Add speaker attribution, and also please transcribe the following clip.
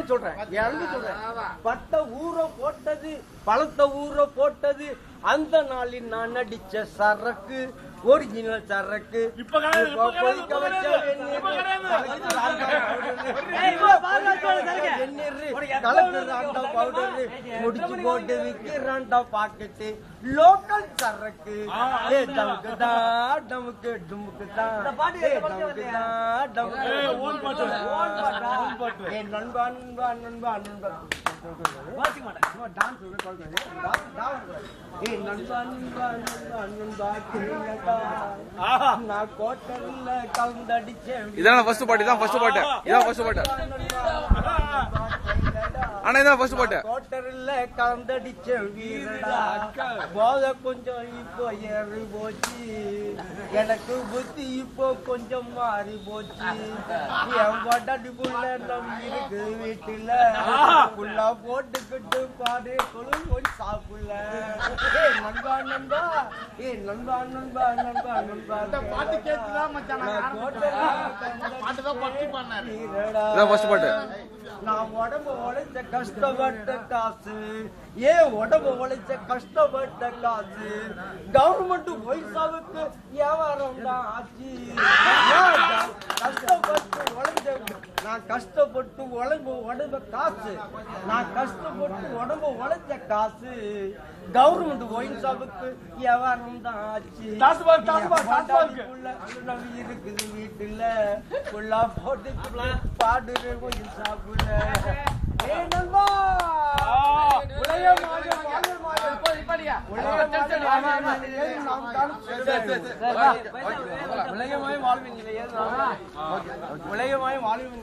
Speaker 1: சொல்றேன் பட்ட ஊற போட்டது பழத்த ஊற போட்டது அந்த நாளில் நான் அடிச்ச சரக்கு ஒரிஜினல் சரக்கு கொதிக்க வச்ச பவுடரு முடிச்சு போட்டு விக்கிறான்டா பாக்கெட்டு லோக்கல் சரக்கு டமுக்குதா டமுக்கு டுமுக்கு தான் நண்பா நண்பா நண்பா நண்பா
Speaker 2: இதான் ஃபர்ஸ்ட் பாட்டு இதான் ஃபர்ஸ்ட் பாட்டு இதான் ஃபர்ஸ்ட் பாட்டு ஆனா இதான் ஃபர்ஸ்ட் பாட்டு
Speaker 1: கோட்டர்ல கலந்தடிச்ச வீரடா போத கொஞ்சம் இப்போ ஏறி போச்சு எனக்கு புத்தி இப்போ கொஞ்சம் மாறி போச்சு என் பாட்டாடிக்குள்ள நம் இருக்கு வீட்டுல புல்லா போட்டுக்கிட்டு பாடு கொழு போய் சாப்பிடல நண்பா நண்பா நண்பா நண்பா நண்பா நண்பா
Speaker 3: பாட்டு கேட்டுதான் மச்சான்
Speaker 1: நான் உடம்பு உழைச்ச கஷ்டப்பட்ட காசு உடம்பு உழைச்ச கஷ்டப்பட்ட காசு கவர்மெண்ட் பைசாவுக்கு வியாபாரம் தான் ஆச்சு கஷ்டப்பட்டு உழைச்ச நான் கஷ்டப்பட்டு உடம்பு காசு நான் கஷ்டப்பட்டு உடம்பு உழைச்ச காசு கவர்மெண்ட் பைசாவுக்கு வியாபாரம் தான் ஆச்சு இருக்குது வீட்டுல ஃபுல்லா போட்டு பாடுற கொஞ்சம் சாப்பிட நண்பா உலகமாய் வாழ்வின் நிலையே உலகமாய் வாழ்வின்